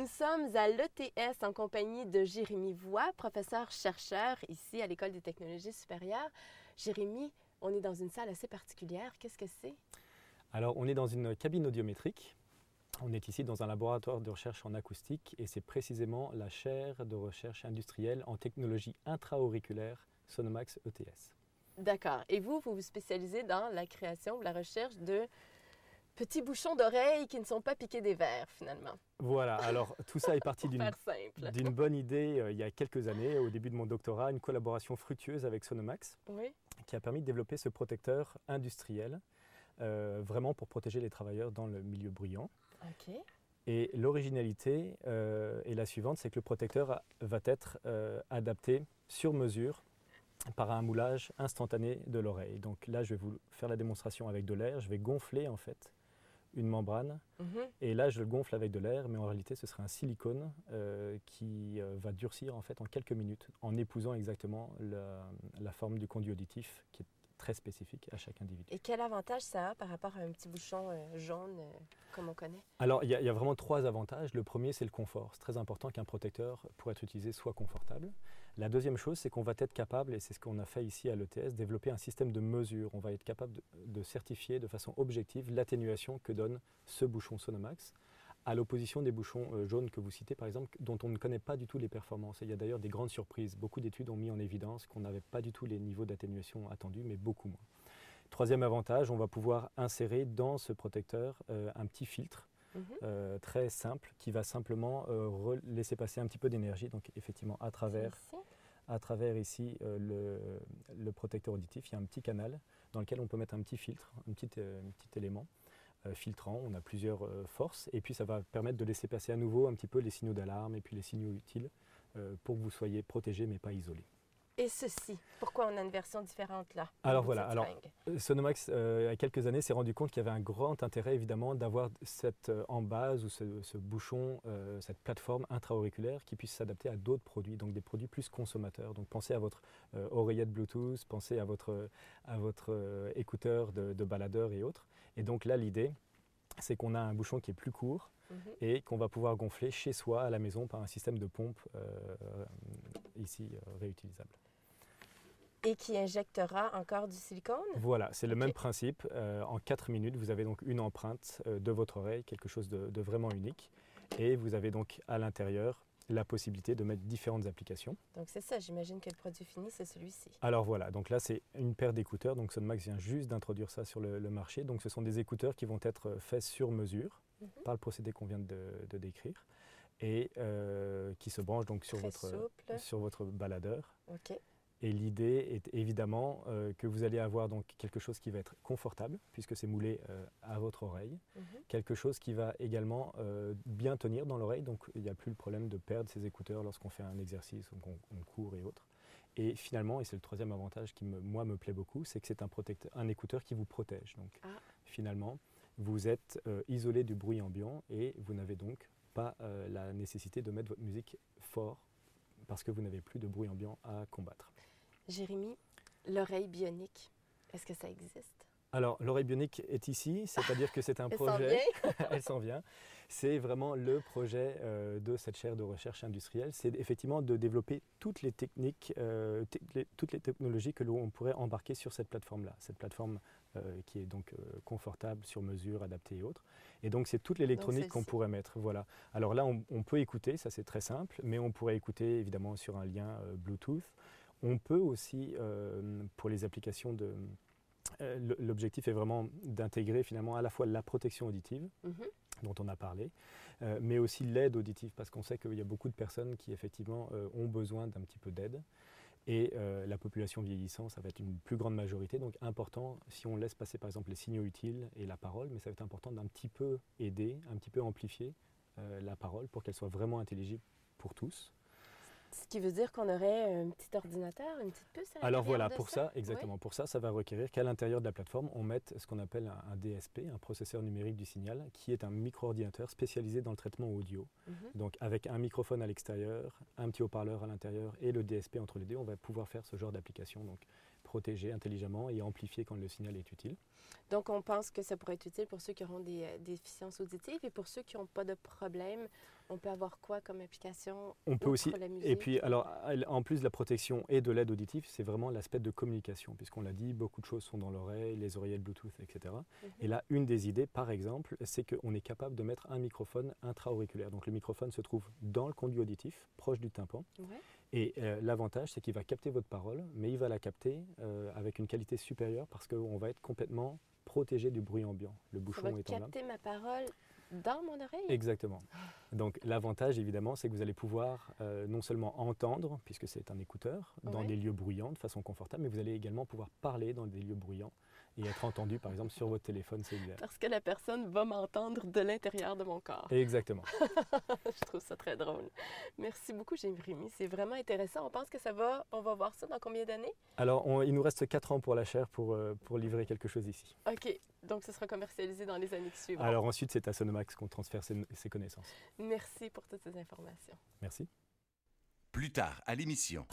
Nous sommes à l'ETS en compagnie de Jérémy Voix, professeur-chercheur ici à l'École des technologies supérieures. Jérémy, on est dans une salle assez particulière. Qu'est-ce que c'est? Alors, on est dans une cabine audiométrique. On est ici dans un laboratoire de recherche en acoustique et c'est précisément la chaire de recherche industrielle en technologie intra-auriculaire Sonomax ETS. D'accord. Et vous vous spécialisez dans la création, la recherche de petits bouchons d'oreilles qui ne sont pas piqués des verres, finalement. Voilà, alors tout ça est parti d'une bonne idée il y a quelques années, au début de mon doctorat, une collaboration fructueuse avec Sonomax qui a permis de développer ce protecteur industriel, vraiment pour protéger les travailleurs dans le milieu bruyant. Okay. Et l'originalité est la suivante, c'est que le protecteur va être adapté sur mesure par un moulage instantané de l'oreille. Donc là, je vais vous faire la démonstration avec de l'air. Je vais gonfler en fait une membrane et là, je le gonfle avec de l'air, mais en réalité, ce sera un silicone qui va durcir en fait en quelques minutes en épousant exactement la forme du conduit auditif qui est très spécifique à chaque individu. Et quel avantage ça a par rapport à un petit bouchon jaune comme on connaît? Alors, il y a vraiment trois avantages. Le premier, c'est le confort. C'est très important qu'un protecteur, pour être utilisé, soit confortable. La deuxième chose, c'est qu'on va être capable, et c'est ce qu'on a fait ici à l'ETS, développer un système de mesure. On va être capable de certifier de façon objective l'atténuation que donne ce bouchon Sonomax, à l'opposition des bouchons jaunes que vous citez, par exemple, dont on ne connaît pas du tout les performances. Et il y a d'ailleurs des grandes surprises. Beaucoup d'études ont mis en évidence qu'on n'avait pas du tout les niveaux d'atténuation attendus, mais beaucoup moins. Troisième avantage, on va pouvoir insérer dans ce protecteur un petit filtre très simple qui va simplement laisser passer un petit peu d'énergie. Donc effectivement, à travers ici le protecteur auditif, il y a un petit canal dans lequel on peut mettre un petit filtre, un petit élément filtrant. On a plusieurs forces et puis ça va permettre de laisser passer à nouveau un petit peu les signaux d'alarme et puis les signaux utiles pour que vous soyez protégé mais pas isolé. Et ceci, pourquoi on a une version différente là? Alors voilà, Sonomax, il y a quelques années, s'est rendu compte qu'il y avait un grand intérêt évidemment d'avoir cette embase ou ce bouchon, cette plateforme intra-auriculaire qui puisse s'adapter à d'autres produits, donc des produits plus consommateurs. Donc pensez à votre oreillette Bluetooth, pensez à votre écouteur de baladeur et autres. Et donc là, l'idée, c'est qu'on a un bouchon qui est plus court et qu'on va pouvoir gonfler chez soi, à la maison, par un système de pompe ici réutilisable. Et qui injectera encore du silicone? Voilà, c'est le même principe. En 4 minutes, vous avez donc une empreinte de votre oreille, quelque chose de vraiment unique. Et vous avez donc à l'intérieur la possibilité de mettre différentes applications. Donc c'est ça, j'imagine que le produit fini, c'est celui-ci. Alors voilà, donc là c'est une paire d'écouteurs. Donc Sonomax vient juste d'introduire ça sur le marché. Donc ce sont des écouteurs qui vont être faits sur mesure par le procédé qu'on vient de décrire et qui se branchent donc sur votre baladeur. Okay. Et l'idée est évidemment que vous allez avoir donc quelque chose qui va être confortable, puisque c'est moulé à votre oreille. Quelque chose qui va également bien tenir dans l'oreille, donc il n'y a plus le problème de perdre ses écouteurs lorsqu'on fait un exercice ou qu'on court et autres. Et finalement, et c'est le troisième avantage qui moi me plaît beaucoup, c'est que c'est un écouteur qui vous protège. Donc finalement, vous êtes isolé du bruit ambiant et vous n'avez donc pas la nécessité de mettre votre musique fort parce que vous n'avez plus de bruit ambiant à combattre. Jérémy, l'oreille bionique, est-ce que ça existe? Alors, l'oreille bionique est ici, c'est-à-dire que c'est un projet... Elle s'en vient. C'est vraiment le projet de cette chaire de recherche industrielle. C'est effectivement de développer toutes les techniques, toutes les technologies que l'on pourrait embarquer sur cette plateforme-là. Cette plateforme qui est donc confortable, sur mesure, adaptée et autres. Et donc, c'est toute l'électronique qu'on pourrait mettre. Voilà. Alors là, on peut écouter, ça c'est très simple, mais on pourrait écouter évidemment sur un lien Bluetooth. On peut aussi, pour les applications de... L'objectif est vraiment d'intégrer finalement à la fois la protection auditive, dont on a parlé, mais aussi l'aide auditive, parce qu'on sait qu'il y a beaucoup de personnes qui effectivement ont besoin d'un petit peu d'aide. Et la population vieillissant, ça va être une plus grande majorité, donc important si on laisse passer par exemple les signaux utiles et la parole, mais ça va être important d'un petit peu aider, un petit peu amplifier la parole pour qu'elle soit vraiment intelligible pour tous. Ce qui veut dire qu'on aurait un petit ordinateur, une petite puce à l'intérieur. Alors voilà, pour ça, exactement. Pour ça, ça va requérir qu'à l'intérieur de la plateforme, on mette ce qu'on appelle un DSP, un processeur numérique du signal, qui est un micro-ordinateur spécialisé dans le traitement audio. Donc avec un microphone à l'extérieur, un petit haut-parleur à l'intérieur et le DSP entre les deux, on va pouvoir faire ce genre d'application, donc protéger intelligemment et amplifier quand le signal est utile. Donc on pense que ça pourrait être utile pour ceux qui auront des déficiences auditives et pour ceux qui n'ont pas de problème On peut avoir quoi comme application? On peut aussi, la musique? et puis alors en plus de la protection et de l'aide auditive, c'est vraiment l'aspect de communication, puisqu'on l'a dit, beaucoup de choses sont dans l'oreille, les oreillettes Bluetooth, etc. Et là, une des idées, par exemple, c'est qu'on est capable de mettre un microphone intra-auriculaire. Donc le microphone se trouve dans le conduit auditif, proche du tympan. Ouais. Et l'avantage, c'est qu'il va capter votre parole, mais il va la capter avec une qualité supérieure parce qu'on va être complètement protégé du bruit ambiant. Le bouchon étant là. Ça va capter ma parole dans mon oreille? Exactement. Donc l'avantage, évidemment, c'est que vous allez pouvoir non seulement entendre, puisque c'est un écouteur, dans des lieux bruyants de façon confortable, mais vous allez également pouvoir parler dans des lieux bruyants et être entendu, par exemple, sur votre téléphone cellulaire. Parce que la personne va m'entendre de l'intérieur de mon corps. Exactement. Je trouve ça très drôle. Merci beaucoup, Jérémy. C'est vraiment intéressant. On pense que on va voir ça dans combien d'années? Alors, il nous reste 4 ans pour la chaire pour livrer quelque chose ici. OK. Donc, ce sera commercialisé dans les années qui suivront. Alors ensuite, c'est à Sonomax qu'on transfère ses connaissances. Merci pour toutes ces informations. Merci. Plus tard à l'émission.